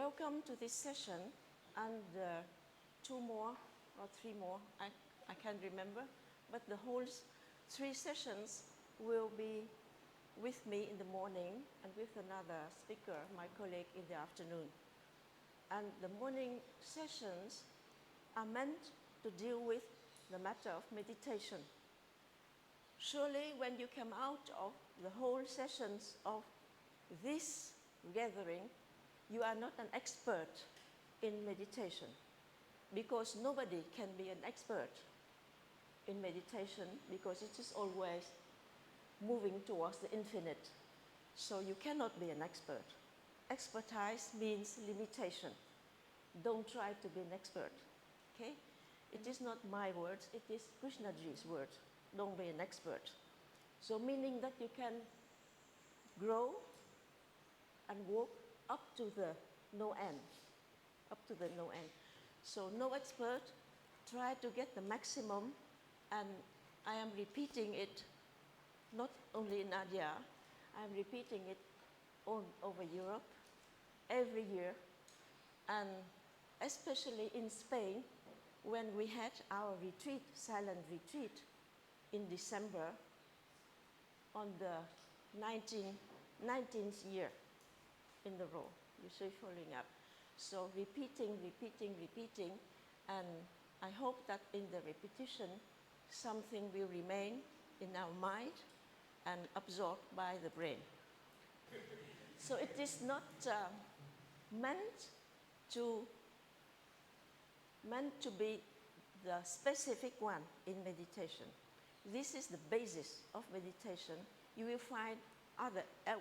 welcome to this session and two more or three more, I can't remember, but the whole three sessions will be with me in the morning and with another speaker, my colleague, in the afternoon. And the morning sessions are meant to deal with the matter of meditation. Surely when you come out of the whole sessions of this gathering, you are not an expert in meditation, because nobody can be an expert in meditation, because it is always moving towards the infinite. So you cannot be an expert. Expertise means limitation. Don't try to be an expert, okay? It is not my words, it is Krishnaji's words. Don't be an expert. So meaning that you can grow and walk up to the no end, up to the no end. So no expert, try to get the maximum, and I am repeating it not only in Adyar, I am repeating it all over Europe every year, and especially in Spain, when we had our retreat, silent retreat, in December on the 19th year in the row. You see, following up. So repeating, and I hope that in the repetition, something will remain in our mind and absorbed by the brain. So it is not meant to be the specific one in meditation. This is the basis of meditation. You will find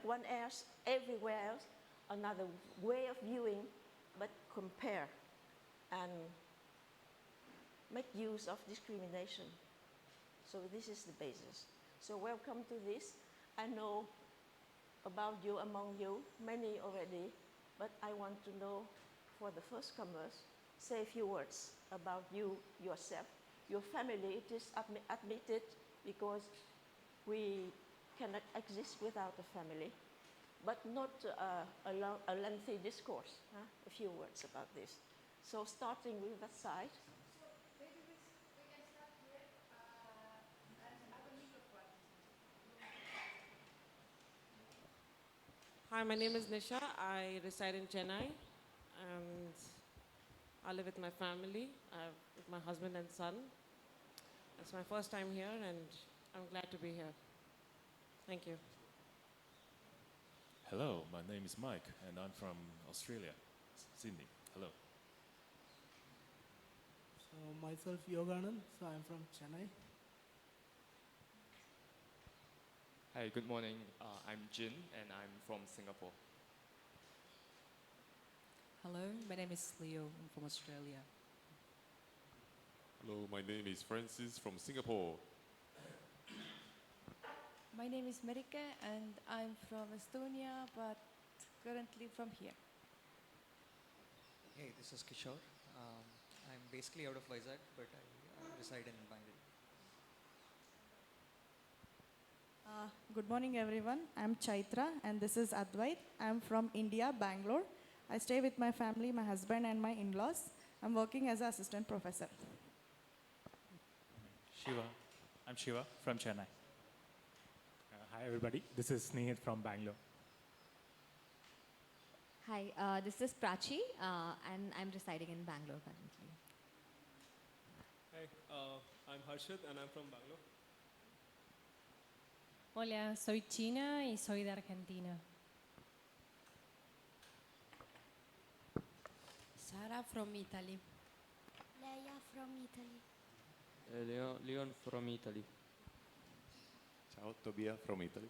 one else, everywhere else, another way of viewing, but compare and make use of discrimination. So this is the basis. So welcome to this. I know about you, among you, many already, but I want to know, for the first comers, say a few words about you, yourself, your family. It is admitted, because we cannot exist without a family, but not a lengthy discourse, a few words about this. So starting with that side. So maybe we can start here, and have a microphone. Hi, my name is Nisha. I reside in Chennai, and I live with my family, with my husband and son. It's my first time here, and I'm glad to be here. Thank you. Hello, my name is Mike, and I'm from Australia, Sydney. Hello. So myself, Yoganand, so I'm from Chennai. Hi, good morning. I'm Jin, and I'm from Singapore. Hello, my name is Leo. I'm from Australia. Hello, my name is Francis from Singapore. My name is Marika, and I'm from Estonia, but currently from here. Hey, this is Kishore. I'm basically out of Vizag, but I reside in Bangalore. Good morning, everyone. I'm Chaitra, and this is Advait. I'm from India, Bangalore. I stay with my family, my husband, and my in-laws. I'm working as an assistant professor. Shiva. I'm Shiva from Chennai. Hi, everybody. This is Snehit from Bangalore. Hi, this is Prachi, and I'm residing in Bangalore currently. Hi, I'm Harshad, and I'm from Bangalore. Hola, soy China y soy de Argentina. Sara from Italy. Leia from Italy. Leon from Italy. Ciao, Tobia from Italy.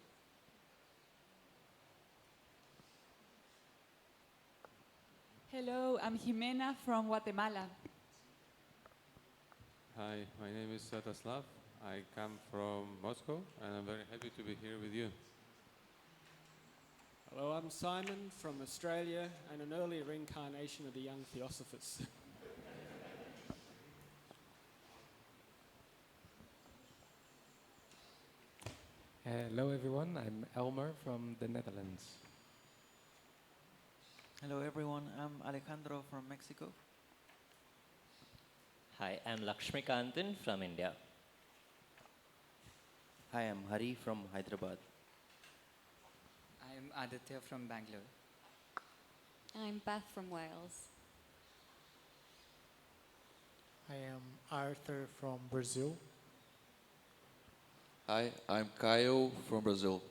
Hello, I'm Jimena from Guatemala. Hi, my name is Svetoslav. I come from Moscow, and I'm very happy to be here with you. Hello, I'm Simon from Australia, and an earlier reincarnation of the young Theosophists. Hello everyone, I'm Elmer from the Netherlands. Hello everyone, I'm Alejandro from Mexico. Hi, I'm Lakshmikantan from India. Hi, I'm Hari from Hyderabad. I'm Aditya from Bangalore. I'm Beth from Wales. I am Arthur from Brazil. Hi, I'm Caio from Brazil.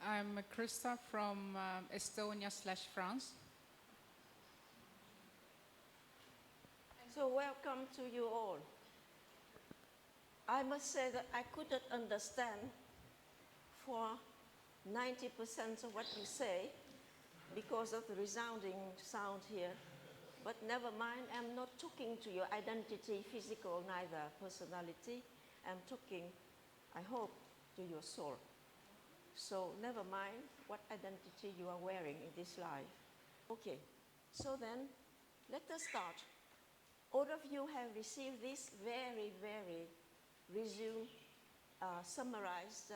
I'm Krista from Estonia/France. So welcome to you all. I must say that I couldn't understand for 90% of what you say because of the resounding sound here. But never mind, I'm not talking to your identity, physical, neither personality. I'm talking, I hope, to your soul. So never mind what identity you are wearing in this life. Okay, so then let us start. All of you have received this very, very summarized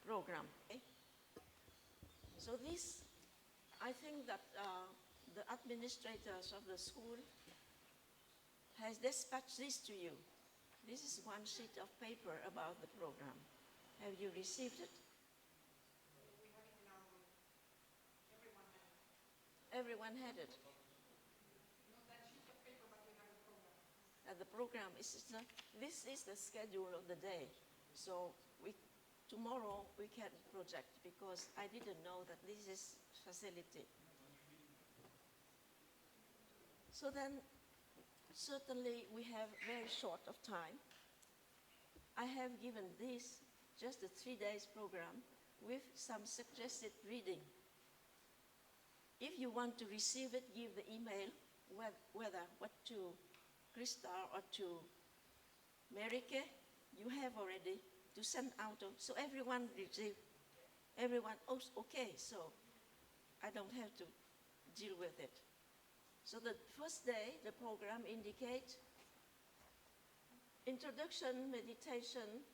program. Okay? So this, I think that the administrators of the school has dispatched this to you. This is one sheet of paper about the program. Have you received it? We have it in our room. Everyone has it. Everyone had it. Not that sheet of paper, but we have the program. The program this is the schedule of the day. So tomorrow we can project because I didn't know that this is facility. So then, certainly we have very short of time. I have given this just a 3 days program with some suggested reading. If you want to receive it, give the email, whether what to Krista or to Merike, you have already to send out. So everyone receive, everyone, oh, okay, so I don't have to deal with it. So the first day, the program indicates introduction, meditation,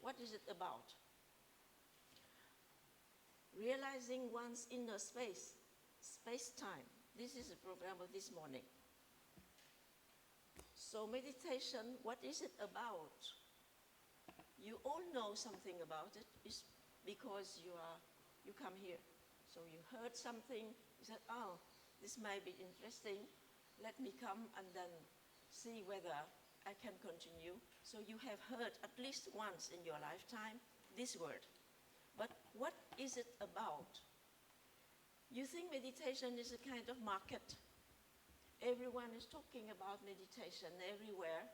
what is it about? Realizing one's inner space, space-time. This is the program of this morning. So meditation, what is it about? You all know something about it. It's because you come here. So you heard something, you said, oh, this might be interesting. Let me come and then see whether I can continue. So you have heard at least once in your lifetime this word. But what is it about? You think meditation is a kind of market. Everyone is talking about meditation everywhere.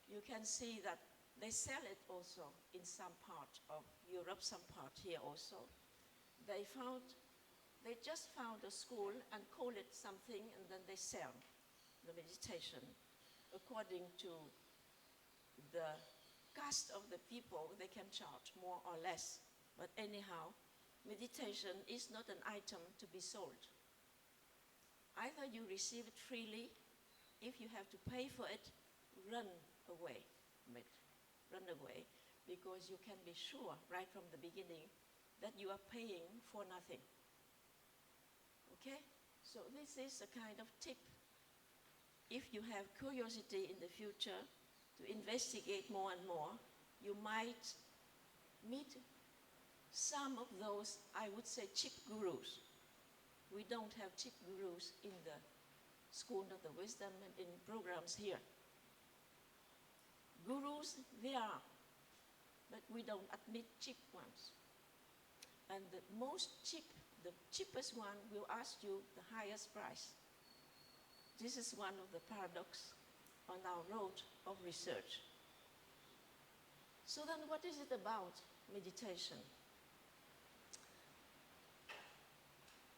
You can see that they sell it also in some part of Europe, some part here also. They just found a school and call it something, and then they sell the meditation according to the caste of the people. They can charge more or less. But anyhow, meditation is not an item to be sold. Either you receive it freely. If you have to pay for it, run away from it. Run away, because you can be sure right from the beginning that you are paying for nothing. Okay? So this is a kind of tip. If you have curiosity in the future to investigate more and more, you might meet some of those, I would say, cheap gurus. We don't have cheap gurus in the School of the Wisdom and in programs here. Gurus, they are, but we don't admit cheap ones. And the cheapest one will ask you the highest price. This is one of the paradoxes on our road of research. So then what is it about, meditation?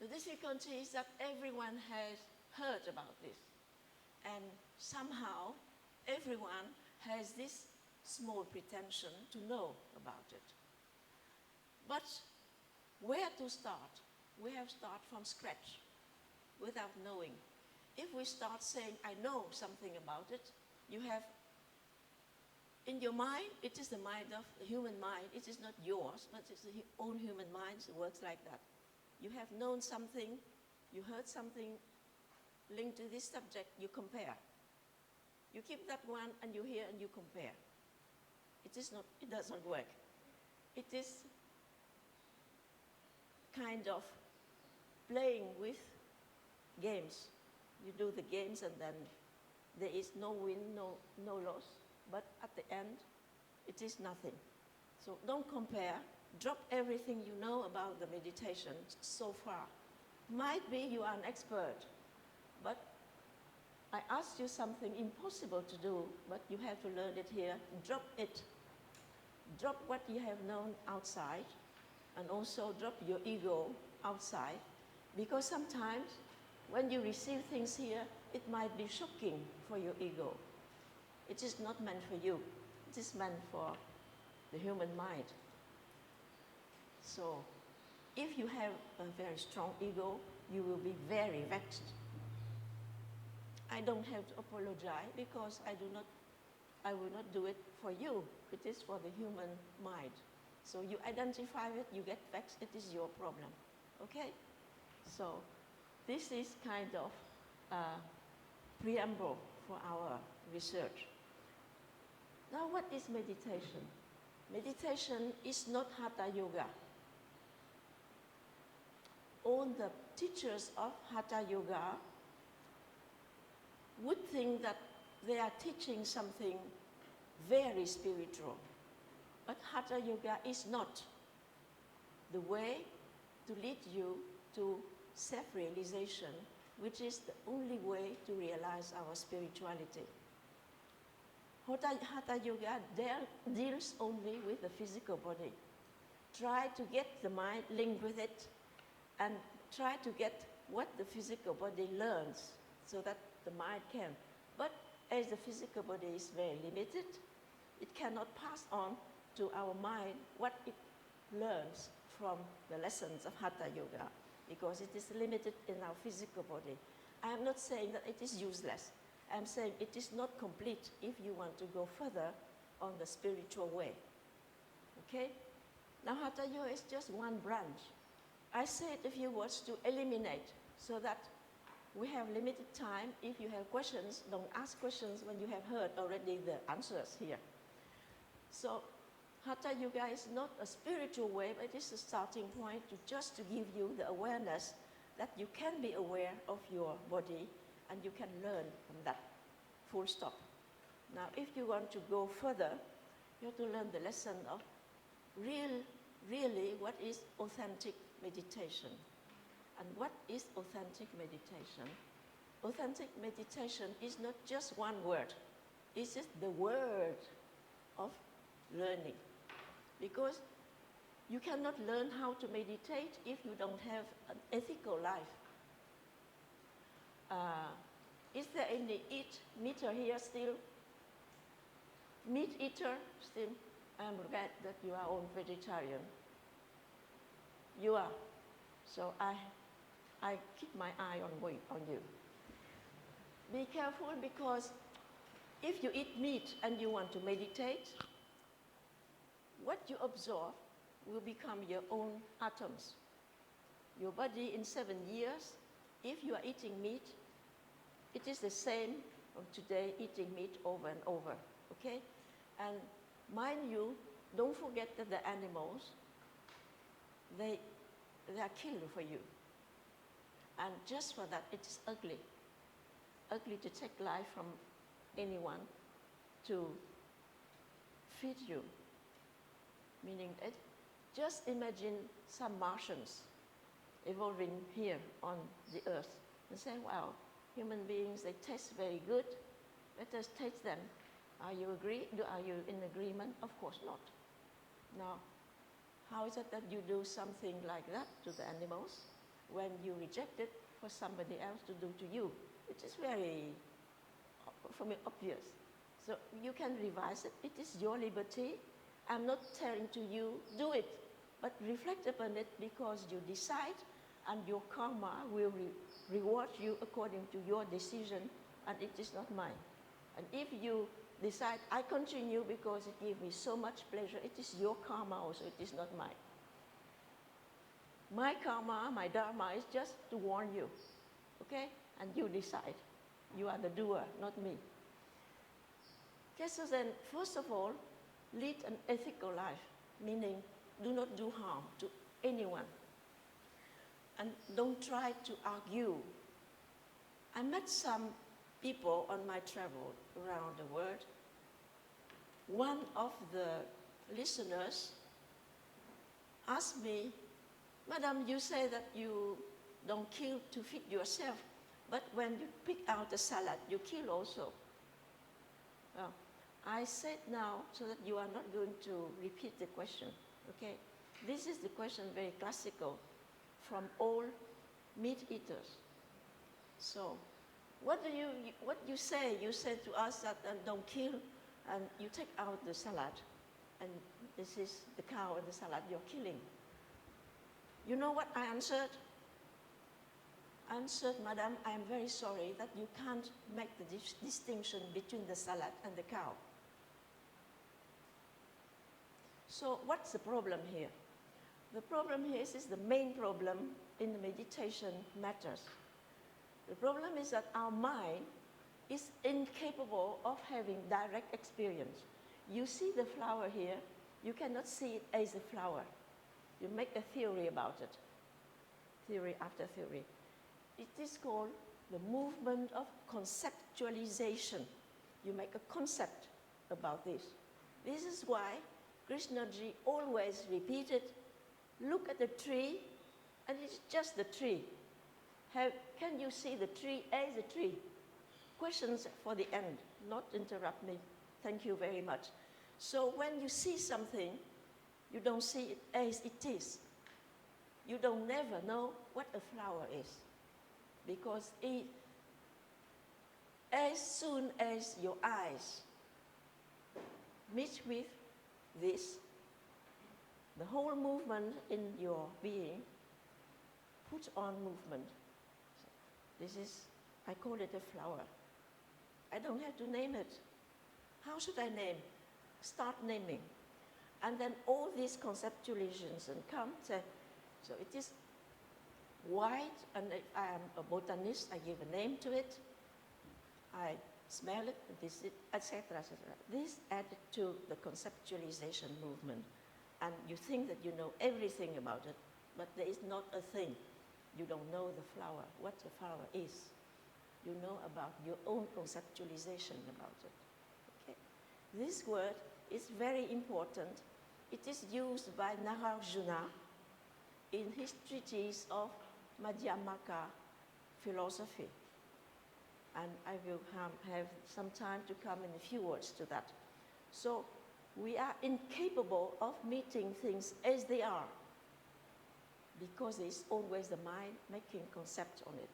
The difficulty is that everyone has heard about this. And somehow, everyone has this small pretension to know about it. But where to start? We have to start from scratch, without knowing. If we start saying, I know something about it, you have, in your mind, it is the mind of the human mind. It is not yours, but it's the own human mind that works like that. you have known something, you heard something linked to this subject, you compare. You keep that one and you hear and you compare. It does not work. It is kind of playing with games. You do the games and then there is no win, no loss, but at the end, it is nothing. So don't compare. Drop everything you know about the meditation so far. Might be you are an expert, but I asked you something impossible to do, but you have to learn it here. Drop it. Drop what you have known outside, and also drop your ego outside, because sometimes when you receive things here, it might be shocking for your ego. It is not meant for you. It is meant for the human mind. So if you have a very strong ego, you will be very vexed. I don't have to apologize because I will not do it for you. It is for the human mind. So you identify it, you get vexed, it is your problem. Okay? So this is kind of preamble for our research. Now, what is meditation? Meditation is not Hatha Yoga. All the teachers of Hatha Yoga would think that they are teaching something very spiritual. But Hatha Yoga is not the way to lead you to self-realization, which is the only way to realize our spirituality. Hatha Yoga deals only with the physical body. Try to get the mind linked with it and try to get what the physical body learns so that the mind can. But as the physical body is very limited, it cannot pass on to our mind what it learns from the lessons of Hatha Yoga, because it is limited in our physical body. I am not saying that it is useless. I am saying it is not complete if you want to go further on the spiritual way. Okay? Now Hatha Yoga is just one branch. I said a few words to eliminate so that we have limited time. If you have questions, don't ask questions when you have heard already the answers here. So Hatha Yoga is not a spiritual way, but it is a starting point just to give you the awareness that you can be aware of your body and you can learn from that, full stop. Now, if you want to go further, you have to learn the lesson of really what is authentic meditation. And what is authentic meditation? Authentic meditation is not just one word. It's just the word of learning. Because you cannot learn how to meditate if you don't have an ethical life. Is there any meat-eater here still? Meat-eater still? I'm glad that you are all vegetarian. You are. So I keep my eye on you. Be careful, because if you eat meat and you want to meditate, what you absorb will become your own atoms. Your body in 7 years, if you are eating meat, it is the same from today, eating meat over and over, okay? And mind you, don't forget that the animals, they are killed for you. And just for that, it is ugly. Ugly to take life from anyone to feed you. Meaning that just imagine some Martians evolving here on the earth and say, wow, human beings, they taste very good. Let us taste them. Are you in agreement? Of course not. Now, how is it that you do something like that to the animals when you reject it for somebody else to do to you? It is very, for me, obvious. So you can revise it. It is your liberty. I'm not telling to you, do it, but reflect upon it, because you decide and your karma will reward you according to your decision, and it is not mine. And if you decide, I continue because it gave me so much pleasure, it is your karma also, it is not mine. My karma, my dharma is just to warn you, okay? And you decide. You are the doer, not me. Okay, so then, first of all, lead an ethical life, meaning do not do harm to anyone. And don't try to argue. I met some people on my travel around the world. One of the listeners asked me, Madam, you say that you don't kill to feed yourself, but when you pick out the salad, you kill also. Well, I said now so that you are not going to repeat the question, okay? This is the question very classical from all meat eaters. So, what you say? You say to us that don't kill, and you take out the salad, and this is the cow and the salad you're killing. You know what I answered? I answered, Madam, I am very sorry that you can't make the distinction between the salad and the cow. So what's the problem here? The problem here is the main problem in the meditation matters. The problem is that our mind is incapable of having direct experience. You see the flower here, you cannot see it as a flower. You make a theory about it, theory after theory. It is called the movement of conceptualization. You make a concept about this. This is why Krishnaji always repeated, look at the tree, and it's just the tree. Can you see the tree as a tree? Questions for the end, not interrupt me. Thank you very much. So when you see something, you don't see it as it is. You don't never know what a flower is. Because as soon as your eyes meet with this, the whole movement in your being puts on movement. So this is, I call it a flower. I don't have to name it. How should I name? Start naming. And then all these conceptualizations come, say, so it is white, and if I am a botanist, I give a name to it. I smell it, etc., etc. This added to the conceptualization movement. And you think that you know everything about it, but there is not a thing. You don't know the flower, what the flower is. You know about your own conceptualization about it. Okay? This word is very important. It is used by Nagarjuna in his treatise of Madhyamaka philosophy. And I will have some time to come in a few words to that. So we are incapable of meeting things as they are because there is always the mind making concepts on it.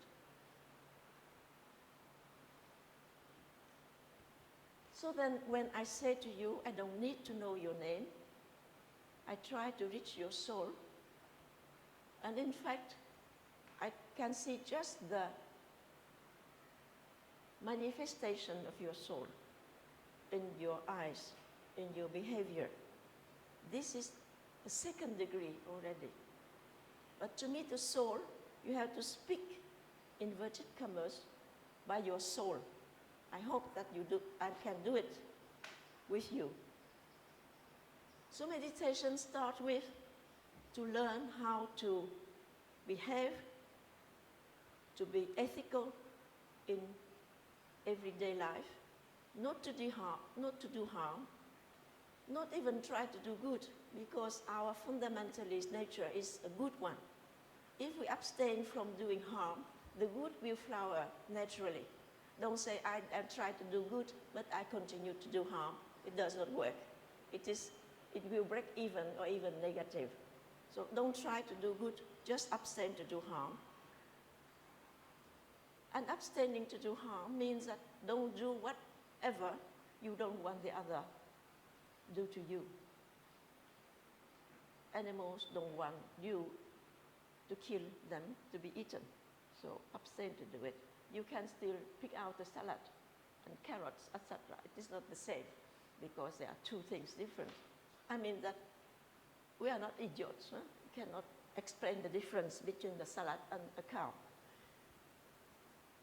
So then when I say to you, I don't need to know your name, I try to reach your soul. And in fact, I can see just the manifestation of your soul in your eyes, in your behavior. This is the second degree already. But to meet the soul, you have to speak, inverted commas, by your soul. I hope that I can do it with you. So meditation starts with to learn how to behave, to be ethical in everyday life, not to do harm, not even try to do good, because our fundamentalist nature is a good one. If we abstain from doing harm, the good will flower naturally. Don't say, I try to do good, but I continue to do harm. It does not work. It will break even or even negative. So don't try to do good, just abstain to do harm. And abstaining to do harm means that don't do whatever you don't want the other do to you. Animals don't want you to kill them to be eaten. So abstain to do it. You can still pick out the salad and carrots, etc. It is not the same because there are two things different. I mean that we are not idiots. Huh? We cannot explain the difference between the salad and a cow.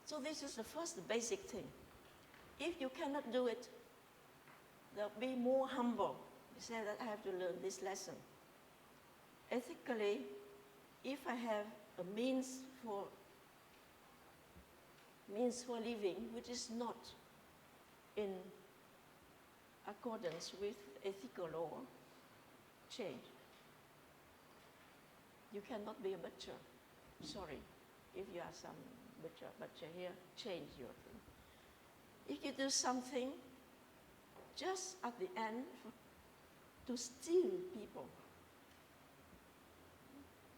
So this is the first basic thing. If you cannot do it, be more humble. You say that I have to learn this lesson. Ethically, if I have a means for living which is not in accordance with ethical law, change. You cannot be a butcher. Sorry, if you are some butcher here, change your thing. If you do something just at the end to steal people,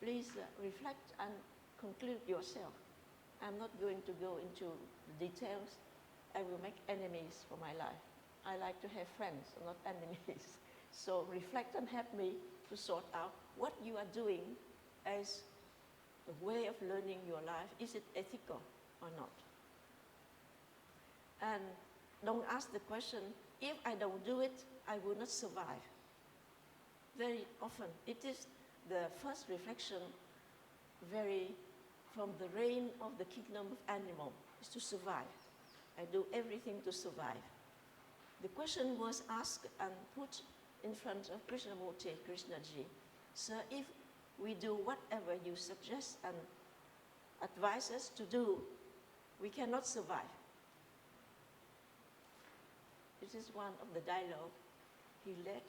please reflect and conclude yourself. I'm not going to go into the details. I will make enemies for my life. I like to have friends, not enemies. So reflect and help me to sort out what you are doing as a way of learning your life. Is it ethical or not? And don't ask the question, if I don't do it, I will not survive. Very often, it is the first reflection from the reign of the kingdom of animal, is to survive. I do everything to survive. The question was asked and put in front of Krishnamurti, Krishnaji. Sir, if we do whatever you suggest and advise us to do, we cannot survive. This is one of the dialogue he led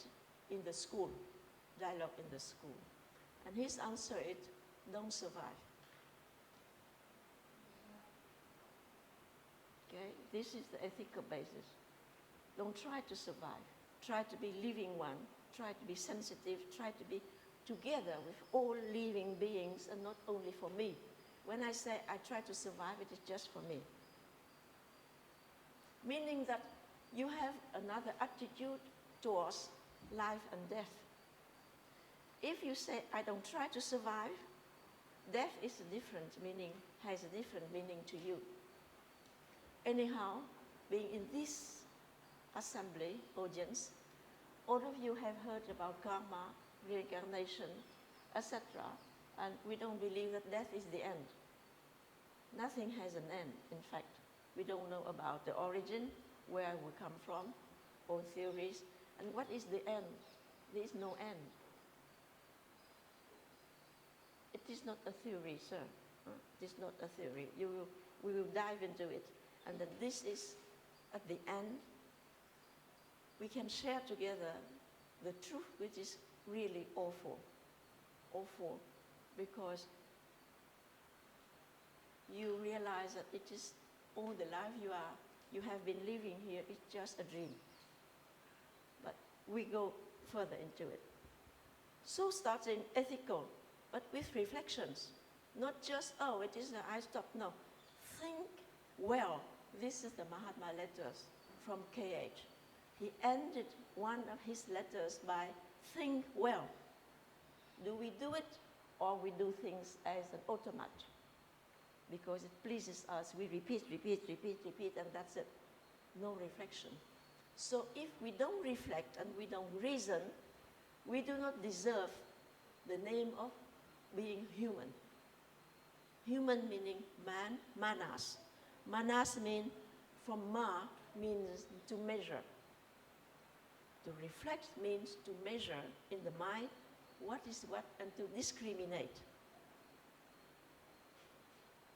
in the school, dialogue in the school. And his answer is, don't survive. Okay, this is the ethical basis. Don't try to survive. Try to be living one. Try to be sensitive. Try to be together with all living beings and not only for me. When I say I try to survive, it is just for me. Meaning that you have another attitude towards life and death. If you say, I don't try to survive, death is a different meaning, has a different meaning to you. Anyhow, being in this assembly, audience, all of you have heard about karma, reincarnation, etc. And we don't believe that death is the end. Nothing has an end, in fact. We don't know about the origin, where we come from, all theories, and what is the end? There is no end. It is not a theory, sir. It is not a theory. We will dive into it. And that this is, at the end, we can share together the truth, which is really awful. Awful, because you realize that it is all the life you have been living here is just a dream. But we go further into it. So starting ethical, but with reflections. Not just, oh, it is I stop. No. Think well. This is the Mahatma letters from KH. He ended one of his letters by, think well. Do we do it, or we do things as an automat? Because it pleases us, we repeat, and that's it. No reflection. So if we don't reflect and we don't reason, we do not deserve the name of being human. Human meaning man, manas. Manas means, from ma, means to measure. To reflect means to measure in the mind what is what and to discriminate.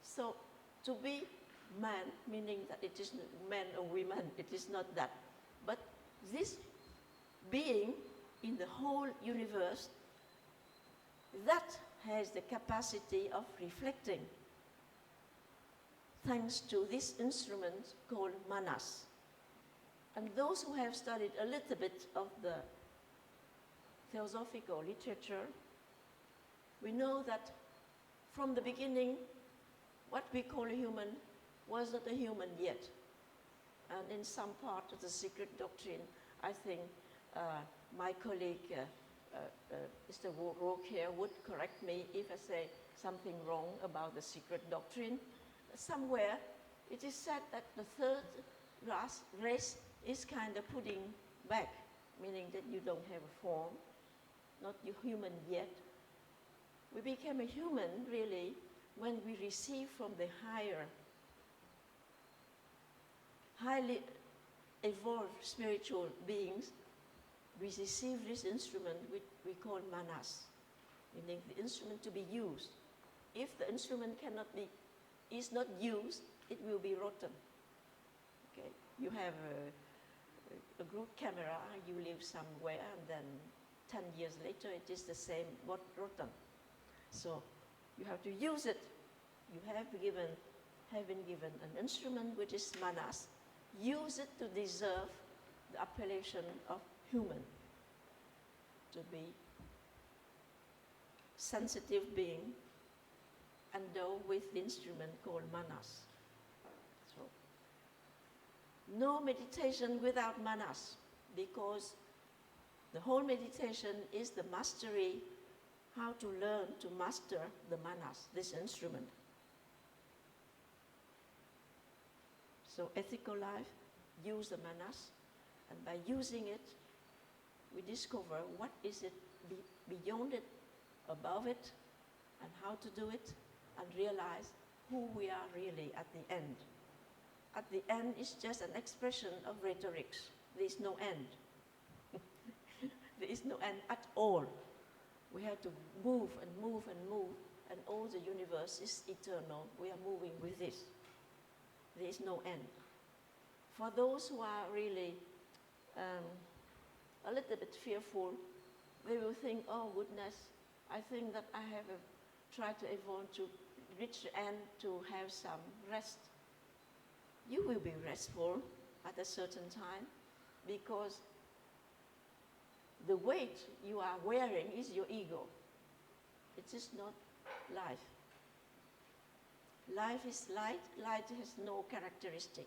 So to be man, meaning that it is man or women, it is not that. But this being in the whole universe, that has the capacity of reflecting thanks to this instrument called manas. And those who have studied a little bit of the theosophical literature, we know that from the beginning, what we call a human was not a human yet. And in some part of the secret doctrine, I think my colleague, Mr. Rourke here, would correct me if I say something wrong about the secret doctrine. Somewhere it is said that the third race is kind of putting back, meaning that you don't have a form, not you human yet. We became a human, really, when we receive from the higher, highly evolved spiritual beings. We receive this instrument which we call manas, meaning the instrument to be used. If the instrument is not used, it will be rotten. Okay, you have a good camera, you live somewhere, and then 10 years later it is the same, but rotten. So you have to use it. You have been given an instrument which is manas. Use it to deserve the appellation of human, to be sensitive being, endowed with the instrument called manas. So, no meditation without manas, because the whole meditation is the mastery, how to learn to master the manas, this instrument. So ethical life, use the manas, and by using it, we discover what is it beyond it, above it, and how to do it, and realize who we are really at the end. At the end is just an expression of rhetorics. There is no end. There is no end at all. We have to move and move and move, and all the universe is eternal. We are moving with this. There is no end. For those who are really a little bit fearful, they will think, oh goodness, I think that I have tried to evolve to reach the end to have some rest. You will be restful at a certain time, because the weight you are wearing is your ego. It is not life. Life is light. Light has no characteristic.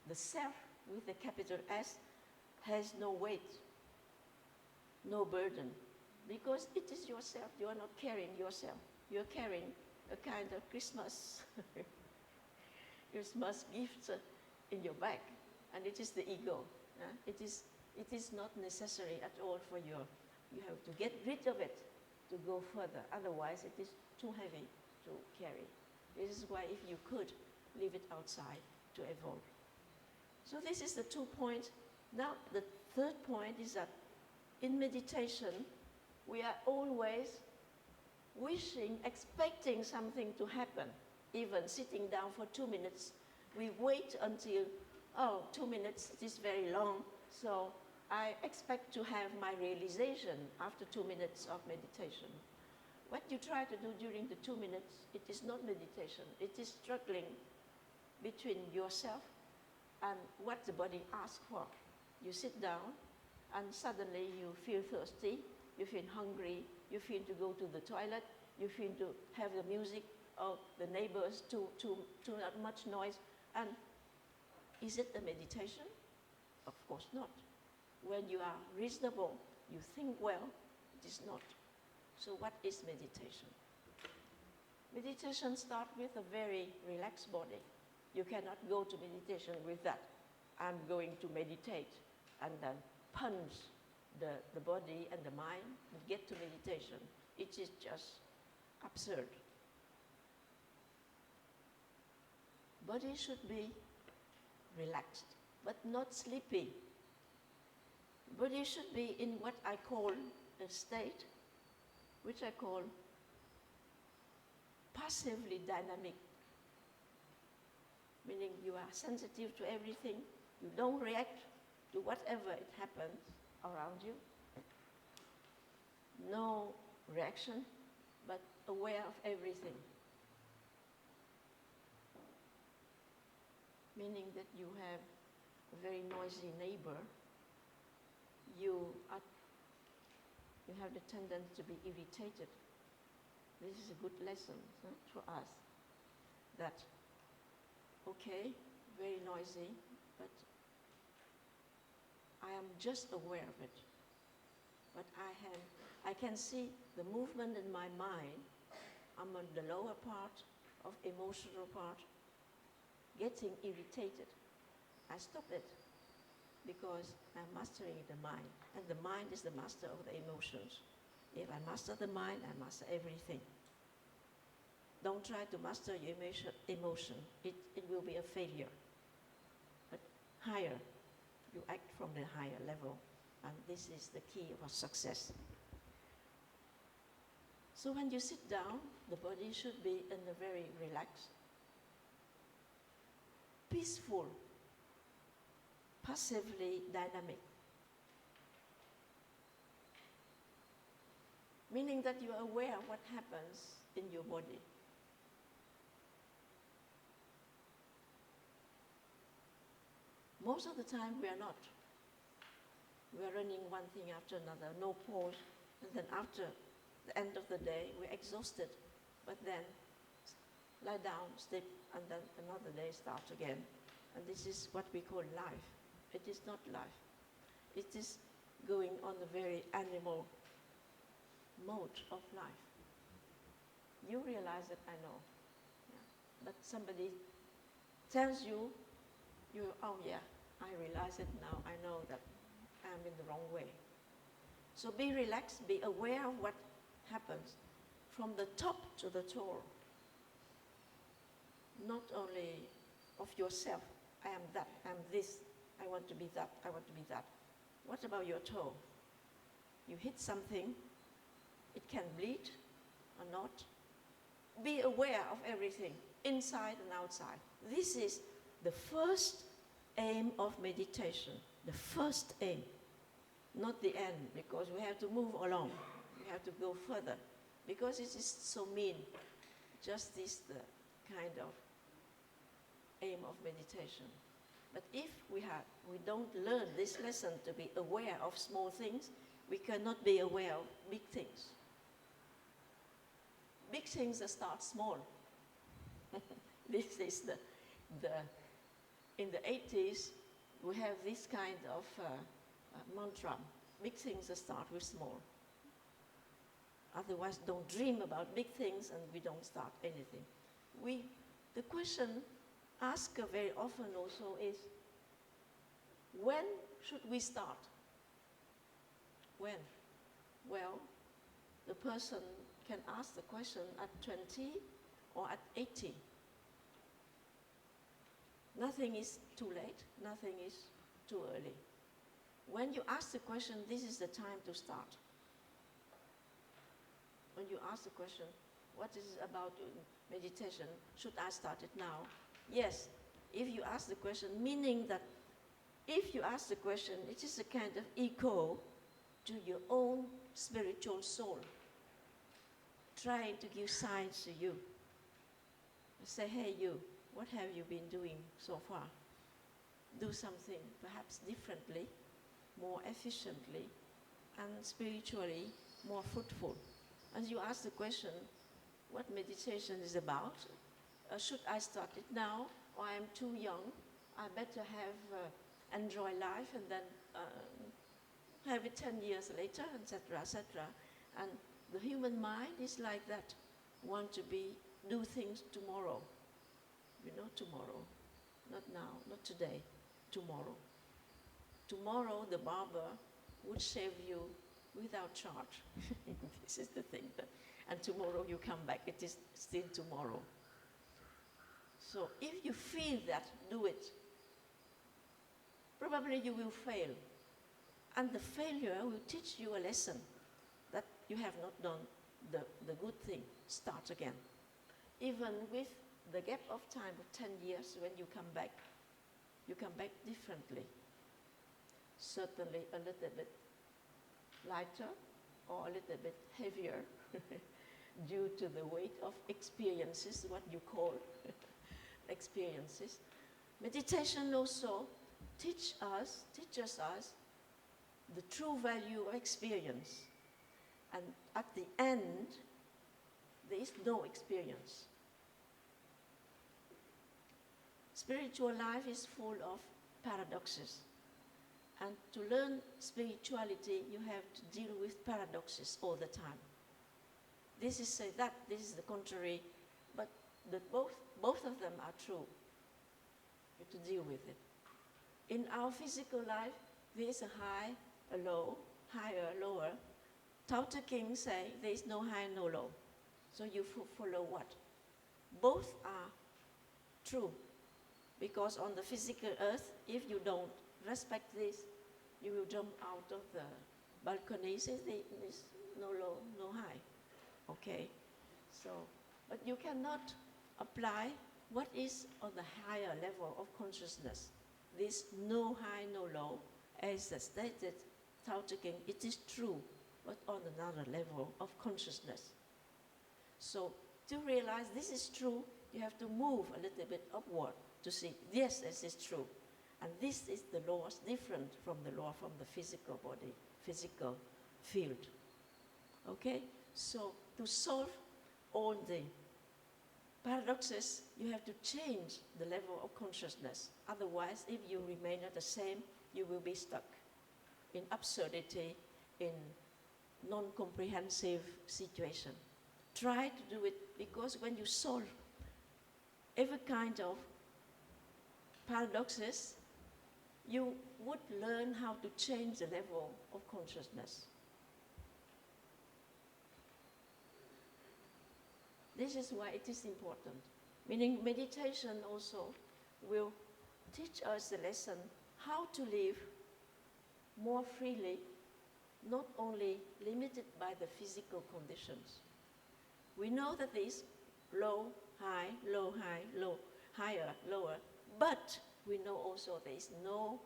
The self with the capital S has no weight, no burden, because it is yourself. You are not carrying yourself. You are carrying a kind of Christmas gift in your bag, and it is the ego. It is not necessary at all for you. You have to get rid of it to go further. Otherwise, it is too heavy to carry. This is why, if you could, leave it outside to evolve. So this is the 2 points. Now, the third point is that in meditation, we are always wishing, expecting something to happen. Even sitting down for 2 minutes, we wait until, 2 minutes, it is very long, so I expect to have my realization after 2 minutes of meditation. What you try to do during the 2 minutes, it is not meditation. It is struggling between yourself and what the body asks for. You sit down, and suddenly you feel thirsty, you feel hungry, you feel to go to the toilet, you feel to have the music of the neighbors, too much noise. And is it a meditation? Of course not. When you are reasonable, you think well, it is not. So what is meditation? Meditation starts with a very relaxed body. You cannot go to meditation with that. I'm going to meditate and then punch the body and the mind and get to meditation. It is just absurd. Body should be relaxed, but not sleepy. Body should be in what I call a state, which I call passively dynamic, meaning you are sensitive to everything, you don't react to whatever it happens around you. No reaction, but aware of everything. Meaning that you have a very noisy neighbor, you have the tendency to be irritated. This is a good lesson for us, that, okay, very noisy, but I am just aware of it. But I can see the movement in my mind. I'm on the lower part of emotional part, getting irritated. I stop it, because I'm mastering the mind, and the mind is the master of the emotions. If I master the mind, I master everything. Don't try to master your emotion. It will be a failure. But higher, you act from the higher level. And this is the key of success. So when you sit down, the body should be in a very relaxed, peaceful, passively dynamic. Meaning that you are aware of what happens in your body. Most of the time we are not. We are running one thing after another, no pause, and then after the end of the day, we're exhausted, but then lie down, sleep, and then another day start again. And this is what we call life. It is not life. It is going on a very animal mode of life. You realize it, I know. Yeah. But somebody tells you, oh yeah, I realize it now, I know that I'm in the wrong way. So be relaxed, be aware of what happens from the top to the toe. Not only of yourself, I am that, I'm this, I want to be that, I want to be that. What about your toe? You hit something, it can bleed or not. Be aware of everything, inside and outside. This is the first aim of meditation, the first aim, not the end, because we have to move along. We have to go further, because it is so mean. Just this the kind of aim of meditation. But if we don't learn this lesson to be aware of small things, we cannot be aware of big things. Big things start small. This is in the 80s, we have this kind of mantra. Big things start with small. Otherwise, don't dream about big things and we don't start anything. The question asked very often also is, when should we start? When? Well, the person can ask the question at 20 or at 80. Nothing is too late, nothing is too early. When you ask the question, this is the time to start. When you ask the question, what is it about meditation? Should I start it now? Yes, if you ask the question, meaning that if you ask the question, it is a kind of echo to your own spiritual soul, trying to give signs to you. Say, hey you, what have you been doing so far? Do something perhaps differently, more efficiently, and spiritually more fruitful. As you ask the question, what meditation is about? Should I start it now, or I'm too young? I better have enjoy life and then have it 10 years later, etc., etc. And the human mind is like that. Want to do things tomorrow. You know, tomorrow. Not now, not today, tomorrow. Tomorrow the barber would shave you without charge. This is the thing. And tomorrow you come back, it is still tomorrow. So if you feel that, do it. Probably you will fail. And the failure will teach you a lesson that you have not done the good thing. Start again. Even with the gap of time of 10 years, when you come back differently. Certainly a little bit lighter or a little bit heavier due to the weight of experiences, what you call experiences. Meditation also teaches us the true value of experience. And at the end, there is no experience. Spiritual life is full of paradoxes. And to learn spirituality, you have to deal with paradoxes all the time. This is say that, this is the contrary, but both of them are true. You have to deal with it. In our physical life, there is a high, a low, higher, lower, Tao Te King say there is no high, no low. So you follow what? Both are true. Because on the physical earth, if you don't respect this, you will jump out of the balcony. Say there is no low, no high. Okay? So, but you cannot apply what is on the higher level of consciousness. This no high, no low, as stated Tao Te King, it is true, but on another level of consciousness. So to realize this is true, you have to move a little bit upward to see, yes, this is true. And this is the laws different from the law from the physical body, physical field. Okay? So to solve all the paradoxes, you have to change the level of consciousness. Otherwise, if you remain at the same, you will be stuck in absurdity, in non-comprehensive situation. Try to do it, because when you solve every kind of paradoxes, you would learn how to change the level of consciousness. This is why it is important. Meaning meditation also will teach us the lesson how to live more freely, not only limited by the physical conditions. We know that there is low, high, low, high, low, higher, lower, but we know also there is no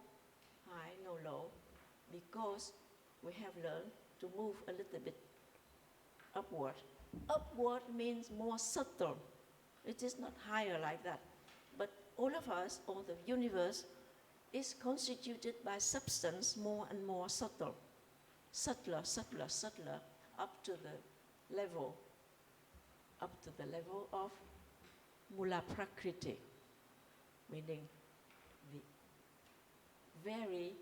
high, no low, because we have learned to move a little bit upward. Upward means more subtle. It is not higher like that. But all of us, or the universe, is constituted by substance more and more subtle. Subtler, subtler, subtler, up to the level of Mula Prakriti, meaning the very